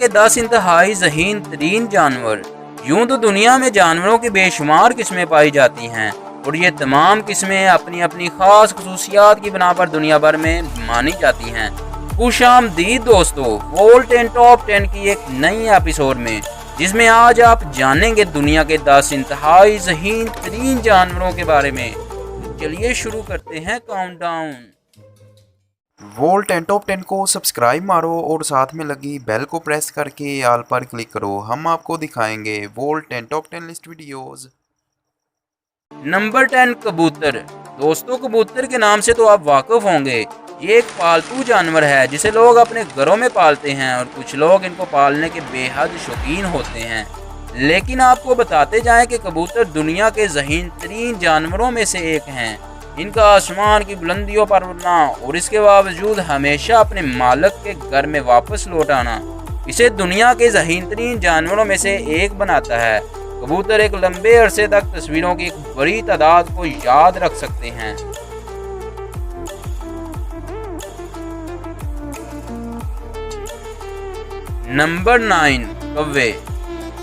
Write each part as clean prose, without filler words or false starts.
के 10 इंतहाई ज़हीन तरीन जानवर। यूं तो दुनिया में जानवरों की बेशुमार किस्में पाई जाती हैं और ये तमाम किस्में अपनी अपनी खास खसूसियात की बिना पर दुनिया भर में मानी जाती हैं। खुशामदीद दोस्तों, वोल्ट एंड टॉप 10 की एक नई एपिसोड में, जिसमें आज आप जानेंगे दुनिया के 10 इंतहाई ज़हीन तरीन जानवरों के बारे में। तो चलिए शुरू करते हैं काउंटडाउन। वोल्ट एंड टॉप 10 को सब्सक्राइब मारो और साथ में लगी बेल को प्रेस करके ऑल पर क्लिक करो। हम आपको दिखाएंगे volt and top 10 list videos. Number 10, कबूतर। दोस्तों, कबूतर के नाम से तो आप वाकिफ होंगे। ये एक पालतू जानवर है जिसे लोग अपने घरों में पालते हैं और कुछ लोग इनको पालने के बेहद शौकीन होते हैं। लेकिन आपको बताते जाएं कि कबूतर दुनिया के ज़हीन तरीन जानवरों में से एक हैं। इनका आसमान की बुलंदियों पर उड़ना और इसके बावजूद हमेशा अपने मालिक के घर में वापस लौट आना इसे दुनिया के ज़हीन तरीन जानवरों में से एक बनाता है। कबूतर एक लंबे अरसे तक तस्वीरों की एक बड़ी तादाद को याद रख सकते हैं। नंबर 9, कौवे।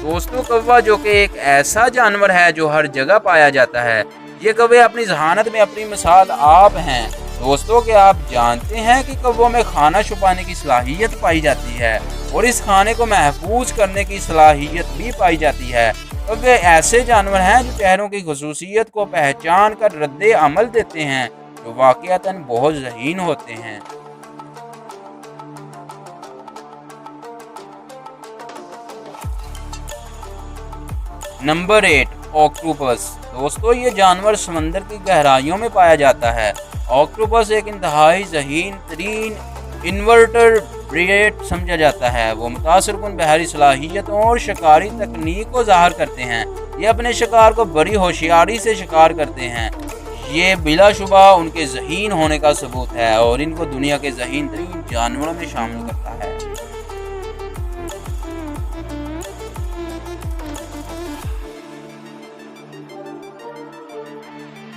दोस्तों, कौवा जो कि एक ऐसा जानवर है जो हर जगह पाया जाता है। ये कौवे अपनी जहानत में अपनी मिसाल आप हैं। दोस्तों, क्या आप जानते हैं कि कौवों में खाना छुपाने की सलाहियत पाई जाती है और इस खाने को महफूज करने की सलाहियत भी पाई जाती है। कौवे ऐसे जानवर हैं जो चेहरों की खसूसियत को पहचान कर रद्दे अमल देते हैं जो वाकईतन बहुत ज़हीन होते हैं। Number 8, octopus. दोस्तों, ये जानवर समंदर की गहराइयों में पाया जाता है। ऑक्टोपस एक इंतहाई ज़हीन तरीन इन्वर्टरब्रेट समझा जाता है। वो मुतासिरकुन बहरी सलाहियतों और शिकारी तकनीक को ज़ाहिर करते हैं। ये अपने शिकार को बड़ी होशियारी से शिकार करते हैं। ये बिलाशुबा उनके ज़हीन होने का सबूत है और इनको दुनिया के ज़हीन तरीन जानवरों में शामिल करता है।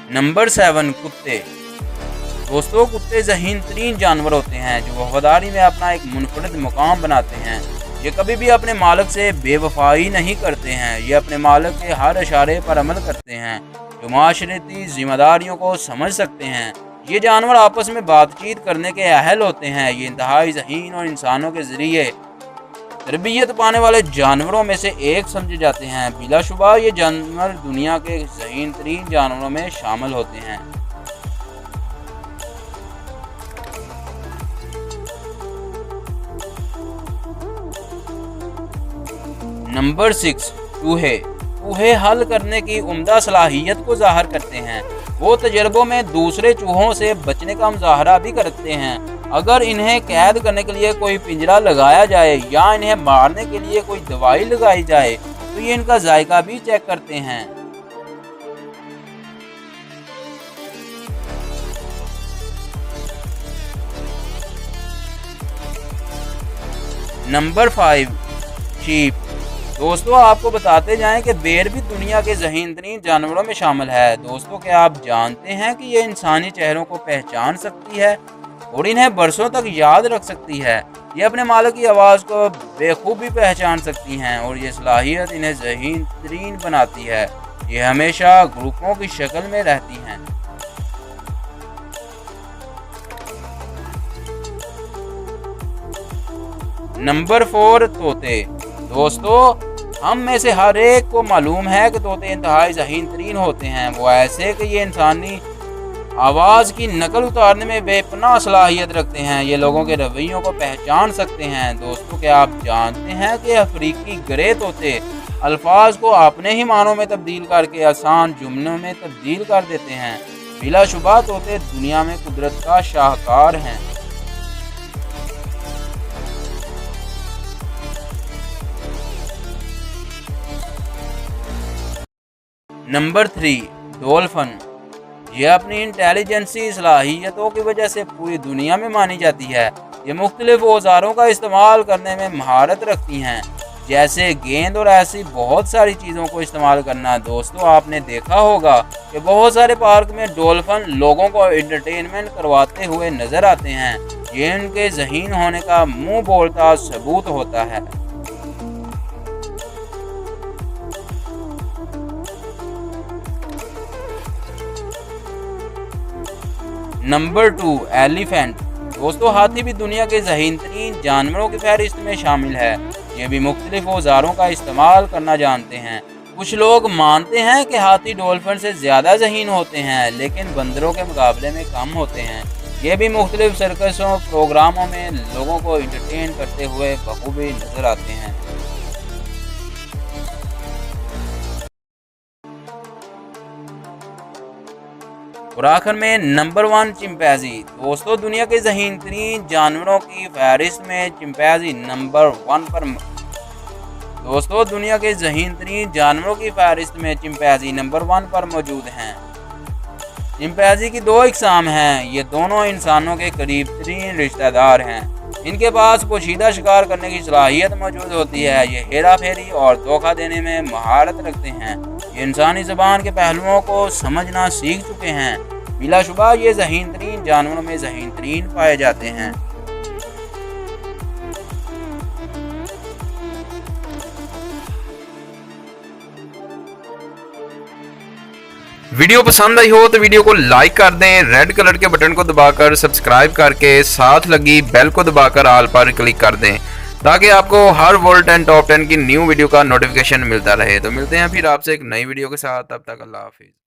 नंबर 7, कुत्ते। दोस्तों, कुत्ते ज़हीन तरीन जानवर होते हैं जो वफादारी में अपना एक मुनफरद मुकाम बनाते हैं। ये कभी भी अपने मालिक से बेवफाई नहीं करते हैं। ये अपने मालिक के हर इशारे पर अमल करते हैं जो माशरती जिम्मेदारियों को समझ सकते हैं। ये जानवर आपस में बातचीत करने के अहल होते हैं। ये इंतहाई ज़हीन और इंसानों के ज़रिए तरबियत पाने वाले जानवरों में से एक समझे जाते हैं। बिलाशुबा ये जानवर दुनिया के ज़हीन तरीन जानवरों में शामिल होते हैं। नंबर 6, चूहे। चूहे हल करने की उम्दा सलाहियत को ज़ाहिर करते हैं। वो तजर्बों में दूसरे चूहों से बचने का मुजाहरा भी करते हैं। अगर इन्हें कैद करने के लिए कोई पिंजरा लगाया जाए या इन्हें मारने के लिए कोई दवाई लगाई जाए तो ये इनका जायका भी चेक करते हैं। Number 5, sheep. दोस्तों, आपको बताते जाएं कि बेर भी दुनिया के ज़हीन तरीन जानवरों में शामिल है। दोस्तों, क्या आप जानते हैं कि ये इंसानी चेहरों को पहचान सकती है और इन्हें बरसों तक याद रख सकती है। ये अपने मालिक की आवाज़ को बेखूबी पहचान सकती हैं और ये सलाहियत इन्हें ज़हीन तरीन बनाती है। ये हमेशा ग्रुपों की शक्ल में रहती हैं। नंबर 4, तोते। दोस्तों, हम में से हर एक को मालूम है कि तोते इंतहाई ज़हीन तरीन होते हैं। वो ऐसे कि ये इंसानी आवाज़ की नकल उतारने में बेपनाह सलाहियत रखते हैं। ये लोगों के रवैयों को पहचान सकते हैं। दोस्तों, क्या आप जानते हैं कि अफ्रीकी ग्रे तोते अल्फाज को अपने ही मानों में तब्दील करके आसान जुमलों में तब्दील कर देते हैं। बिलाशुबा तोते दुनिया में कुदरत का शाहकार हैं। Number 3, dolphin. यह अपनी इंटेलिजेंसी सलाहियतों की वजह से पूरी दुनिया में मानी जाती है। ये मुख्तलिफ औजारों का इस्तेमाल करने में महारत रखती हैं, जैसे गेंद और ऐसी बहुत सारी चीज़ों को इस्तेमाल करना। दोस्तों, आपने देखा होगा कि बहुत सारे पार्क में डॉल्फिन लोगों को एंटरटेनमेंट करवाते हुए नजर आते हैं। ये उनके ज़हीन होने का मुंह बोलता सबूत होता है। Number 2 elephant. दोस्तों हाथी भी दुनिया के ज़हीन तरीन जानवरों की फहरिस्त में शामिल है। ये भी मुख्तलिफ औजारों का इस्तेमाल करना जानते हैं। कुछ लोग मानते हैं कि हाथी डॉल्फिन से ज़्यादा ज़हीन होते हैं, लेकिन बंदरों के मुकाबले में कम होते हैं। ये भी मुख्तलिफ सर्कसों प्रोग्रामों में लोगों को इंटरटेन करते हुए बखूबी नजर आते हैं। और आखिर में नंबर 1 चिंपैंजी। दोस्तों दुनिया के ज़हीन तरीन जानवरों की फहरिस्त में चिंपैंजी नंबर 1 पर नंबर 1 पर मौजूद हैं। चिंपैंजी की 2 इकसाम हैं। ये दोनों इंसानों के करीब तरीन रिश्तेदार हैं। इनके पास पोशीदा शिकार करने की सलाहियत मौजूद होती है। ये हेरा फेरी और धोखा देने में महारत रखते हैं। ये इंसानी ज़बान के पहलुओं को समझना सीख चुके हैं। बिलाशुबा ये ज़हीन तरीन जानवरों में ज़हीन तरीन पाए जाते हैं। वीडियो पसंद आई हो तो वीडियो को लाइक कर दें, रेड कलर के बटन को दबाकर सब्सक्राइब करके साथ लगी बेल को दबाकर ऑल पर क्लिक कर दें, ताकि आपको हर वर्ल्ड 10 टॉप 10 की न्यू वीडियो का नोटिफिकेशन मिलता रहे। तो मिलते हैं फिर आपसे एक नई वीडियो के साथ, तब तक अल्लाह हाफिज़।